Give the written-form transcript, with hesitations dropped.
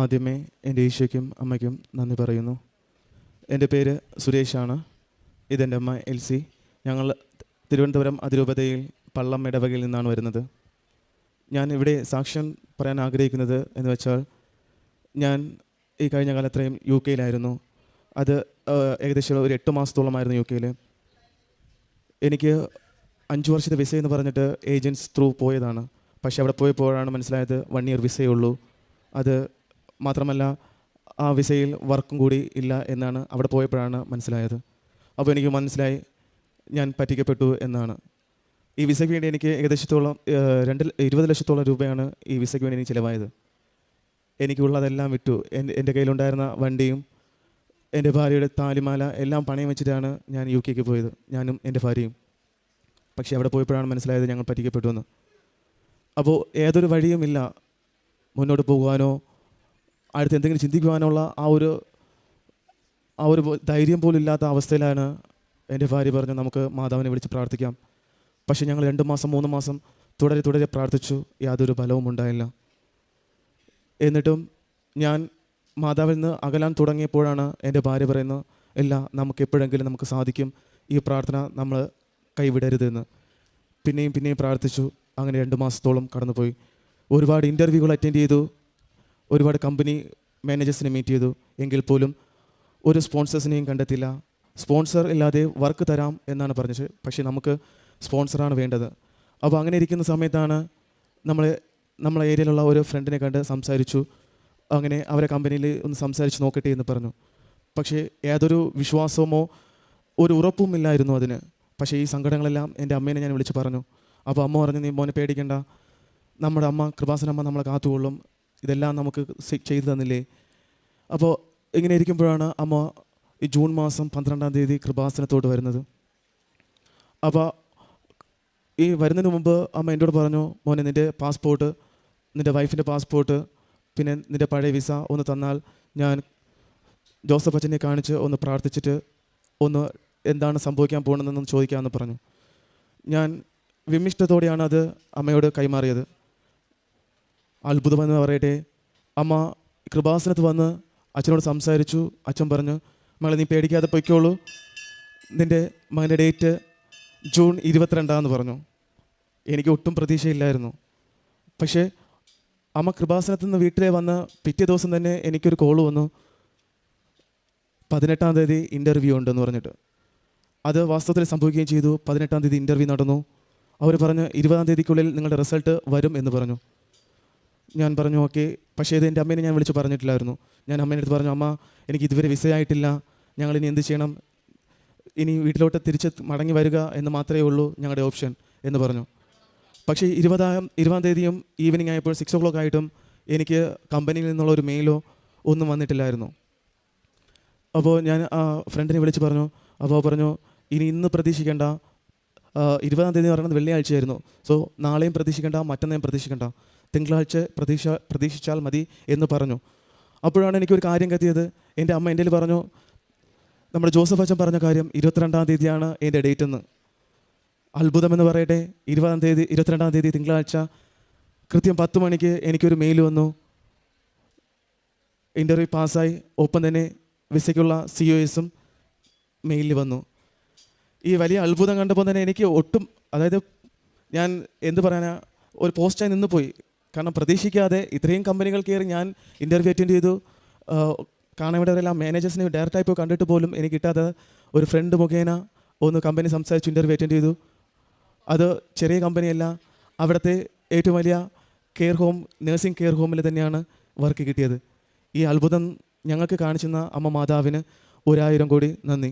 ആദ്യമേ എൻ്റെ ഈശോയ്ക്കും അമ്മയ്ക്കും നന്ദി പറയുന്നു. എൻ്റെ പേര് സുരേഷാണ്. ഇതെൻ്റെ അമ്മ എൽസി. ഞങ്ങൾ തിരുവനന്തപുരം അതിരൂപതയിൽ പള്ളം ഇടവകയിൽ നിന്നാണ് വരുന്നത്. ഞാൻ ഇവിടെ സാക്ഷ്യം പറയാൻ ആഗ്രഹിക്കുന്നത് എന്ന് വെച്ചാൽ, ഞാൻ ഈ കഴിഞ്ഞ കാലത്രയും യു കെയിലായിരുന്നു. അത് ഏകദേശം ഒരു 8 മാസത്തോളമായിരുന്നു യു കെയിൽ. എനിക്ക് 5 വർഷത്തെ വിസ എന്ന് പറഞ്ഞിട്ട് ഏജൻറ്റ്സ് ത്രൂ പോയതാണ്. പക്ഷേ അവിടെ പോയപ്പോഴാണ് മനസ്സിലായത് 1 ഇയർ വിസയേ ഉള്ളൂ. അത് മാത്രമല്ല, ആ വിസയിൽ വർക്കും കൂടി ഇല്ല എന്നാണ് അവിടെ പോയപ്പോഴാണ് മനസ്സിലായത്. അപ്പോൾ എനിക്ക് മനസ്സിലായി ഞാൻ പറ്റിക്കപ്പെട്ടു എന്നാണ്. ഈ വിസയ്ക്ക് വേണ്ടി എനിക്ക് ഏകദേശത്തോളം 20 ലക്ഷത്തോളം രൂപയാണ് ഈ വിസയ്ക്ക് വേണ്ടി എനിക്ക് ചിലവായത്. എനിക്കുള്ളതെല്ലാം വിറ്റു. എൻ്റെ കയ്യിലുണ്ടായിരുന്ന വണ്ടിയും എൻ്റെ ഭാര്യയുടെ താലിമാല എല്ലാം പണയം വെച്ചിട്ടാണ് ഞാൻ യു കെക്ക് പോയത്, ഞാനും എൻ്റെ ഭാര്യയും. പക്ഷേ അവിടെ പോയപ്പോഴാണ് മനസ്സിലായത് ഞങ്ങൾ പറ്റിക്കപ്പെട്ടു എന്ന്. അപ്പോൾ ഏതൊരു വഴിയുമില്ല മുന്നോട്ട് പോകുവാനോ അടുത്ത് എന്തെങ്കിലും ചിന്തിക്കുവാനുള്ള ആ ഒരു ധൈര്യം പോലും ഇല്ലാത്ത അവസ്ഥയിലാണ് എൻ്റെ ഭാര്യ പറഞ്ഞു, നമുക്ക് മാതാവിനെ വിളിച്ച് പ്രാർത്ഥിക്കാം. പക്ഷേ ഞങ്ങൾ 2 മാസം 3 മാസം തുടരെ പ്രാർത്ഥിച്ചു. യാതൊരു ഫലവും ഉണ്ടായില്ല. എന്നിട്ടും ഞാൻ മാതാവിൽ നിന്ന് അകലാൻ തുടങ്ങിയപ്പോഴാണ് എൻ്റെ ഭാര്യ പറയുന്നത്, ഇല്ല, നമുക്ക് എപ്പോഴെങ്കിലും നമുക്ക് സാധിക്കും, ഈ പ്രാർത്ഥന നമ്മൾ കൈവിടരുതെന്ന്. പിന്നെയും പ്രാർത്ഥിച്ചു. അങ്ങനെ 2 മാസത്തോളം കടന്നുപോയി. ഒരുപാട് ഇൻ്റർവ്യൂകൾ അറ്റൻഡ് ചെയ്തു, ഒരുപാട് കമ്പനി മാനേജേഴ്സിനെ മീറ്റ് ചെയ്തു. എങ്കിൽ പോലും ഒരു സ്പോൺസേഴ്സിനെയും കണ്ടെത്തില്ല. സ്പോൺസർ ഇല്ലാതെ വർക്ക് തരാം എന്നാണ് പറഞ്ഞത്. പക്ഷേ നമുക്ക് സ്പോൺസറാണ് വേണ്ടത്. അപ്പോൾ അങ്ങനെ ഇരിക്കുന്ന സമയത്താണ് നമ്മളെ ഏരിയയിലുള്ള ഒരു ഫ്രണ്ടിനെ കണ്ട് സംസാരിച്ചു. അങ്ങനെ അവരെ കമ്പനിയിൽ ഒന്ന് സംസാരിച്ച് നോക്കട്ടെ എന്ന് പറഞ്ഞു. പക്ഷേ യാതൊരു വിശ്വാസമോ ഒരു ഉറപ്പും ഇല്ലായിരുന്നു അതിന്. പക്ഷേ ഈ സങ്കടങ്ങളെല്ലാം എൻ്റെ അമ്മേനെ ഞാൻ വിളിച്ച് പറഞ്ഞു. അപ്പോൾ അമ്മ പറഞ്ഞു, നീ മോനെ പേടിക്കണ്ട, നമ്മുടെ അമ്മ കൃപാസനമ്മ നമ്മളെ കാത്തുകൊള്ളും, ഇതെല്ലാം നമുക്ക് ചെയ്തു തന്നില്ലേ. അപ്പോൾ ഇങ്ങനെ ഇരിക്കുമ്പോഴാണ് അമ്മ ഈ ജൂൺ മാസം 12-ാം തീയതി കൃപാസനത്തോട്ട് വരുന്നത്. അപ്പോൾ ഈ വരുന്നതിന് മുമ്പ് അമ്മ എന്നോട് പറഞ്ഞു, മോനെ നിൻ്റെ പാസ്പോർട്ട്, നിൻ്റെ വൈഫിൻ്റെ പാസ്പോർട്ട്, പിന്നെ നിൻ്റെ പഴയ വിസ ഒന്ന് തന്നാൽ ഞാൻ ജോസഫ് അച്ഛനെ കാണിച്ച് ഒന്ന് പ്രാർത്ഥിച്ചിട്ട് ഒന്ന് എന്താണ് സംഭവിക്കാൻ പോകുന്നതെന്ന് ചോദിക്കാമെന്ന് പറഞ്ഞു. ഞാൻ വിമിഷ്ടത്തോടെയാണ് അത് അമ്മയോട് കൈമാറിയത്. അത്ഭുതമെന്ന് പറയട്ടെ, അമ്മ കൃപാസനത്ത് വന്ന് അച്ഛനോട് സംസാരിച്ചു. അച്ഛൻ പറഞ്ഞു, മകളെ നീ പേടിക്കാതെ പൊയ്ക്കോളൂ, നിൻ്റെ മകൻ്റെ ഡേറ്റ് ജൂൺ 22 പറഞ്ഞു. എനിക്ക് ഒട്ടും പ്രതീക്ഷയില്ലായിരുന്നു. പക്ഷേ അമ്മ കൃപാസനത്ത് നിന്ന് വീട്ടിലെ വന്ന് പിറ്റേ ദിവസം തന്നെ എനിക്കൊരു കോൾ വന്നു, 18-ാം തീയതി ഇൻ്റർവ്യൂ ഉണ്ടെന്ന് പറഞ്ഞിട്ട്. അത് വാസ്തവത്തിൽ സംഭവിക്കുകയും ചെയ്തു. 18-ാം തീയതി ഇൻ്റർവ്യൂ നടന്നു. അവർ പറഞ്ഞു 20-ാം തീയതിക്കുള്ളിൽ നിങ്ങളുടെ റിസൾട്ട് വരും എന്ന് പറഞ്ഞു. ഞാൻ പറഞ്ഞു ഓക്കെ. പക്ഷേ ഇത് എൻ്റെ അമ്മേനെ ഞാൻ വിളിച്ച് പറഞ്ഞിട്ടില്ലായിരുന്നു. ഞാൻ അമ്മേൻ്റെ അടുത്ത് പറഞ്ഞു, അമ്മ എനിക്ക് ഇതുവരെ വിസയായിട്ടില്ല, ഞങ്ങളിനി എന്ത് ചെയ്യണം, ഇനി വീട്ടിലോട്ട് തിരിച്ച് മടങ്ങി വരിക എന്ന് മാത്രമേ ഉള്ളൂ ഞങ്ങളുടെ ഓപ്ഷൻ എന്ന് പറഞ്ഞു. പക്ഷേ 20-ാം തീയതിയും ഈവനിങ് ആയപ്പോൾ 6 o'clock ആയിട്ടും എനിക്ക് കമ്പനിയിൽ നിന്നുള്ള ഒരു മെയിലോ ഒന്നും വന്നിട്ടില്ലായിരുന്നു. അപ്പോൾ ഞാൻ ആ ഫ്രണ്ടിനെ വിളിച്ച് പറഞ്ഞു. അപ്പോൾ പറഞ്ഞു, ഇന്ന് പ്രതീക്ഷിക്കേണ്ട, 20-ാം തീയതി പറയുന്നത് വെള്ളിയാഴ്ചയായിരുന്നു. സോ നാളെയും പ്രതീക്ഷിക്കേണ്ട, മറ്റന്നായും പ്രതീക്ഷിക്കേണ്ട, തിങ്കളാഴ്ച പ്രതീക്ഷിച്ചാൽ മതി എന്ന് പറഞ്ഞു. അപ്പോഴാണ് എനിക്കൊരു കാര്യം കത്തിയത്. എൻ്റെ അമ്മ എൻ്റെ പറഞ്ഞു, നമ്മുടെ ജോസഫ് അച്ഛൻ പറഞ്ഞ കാര്യം 22-ാം തീയതിയാണ് എൻ്റെ ഡേറ്റ് എന്ന്. അത്ഭുതമെന്ന് പറയട്ടെ, 22-ാം തീയതി തിങ്കളാഴ്ച കൃത്യം 10 മണിക്ക് എനിക്കൊരു മെയിൽ വന്നു. ഇൻ്റർവ്യൂ പാസ്സായി. ഒപ്പം തന്നെ വിസയ്ക്കുള്ള COSഉം മെയിലിൽ വന്നു. ഈ വലിയ അത്ഭുതം കണ്ടപ്പോൾ തന്നെ എനിക്ക് ഒട്ടും, അതായത് ഞാൻ എന്ത് പറയാനാ, ഒരു പോസ്റ്റായി നിന്ന് പോയി. കാരണം പ്രതീക്ഷിക്കാതെ ഇത്രയും കമ്പനികൾ കയറി ഞാൻ ഇൻ്റർവ്യൂ അറ്റൻഡ് ചെയ്തു. കാണാവിടവരെല്ലാം മാനേജേഴ്സിനെ ഡയറക്റ്റായി പോയി കണ്ടിട്ട് പോലും എനിക്ക് കിട്ടാതെ ഒരു ഫ്രണ്ട് മുഖേന ഒന്ന് കമ്പനി സംസാരിച്ച് ഇൻ്റർവ്യൂ അറ്റൻഡ് ചെയ്തു. അത് ചെറിയ കമ്പനിയല്ല, അവിടുത്തെ ഏറ്റവും വലിയ നഴ്സിംഗ് കെയർ ഹോമിൽ തന്നെയാണ് വർക്ക് കിട്ടിയത്. ഈ അത്ഭുതം ഞങ്ങൾക്ക് കാണിച്ചെന്ന അമ്മ മാതാവിന് 1000 കോടി നന്ദി.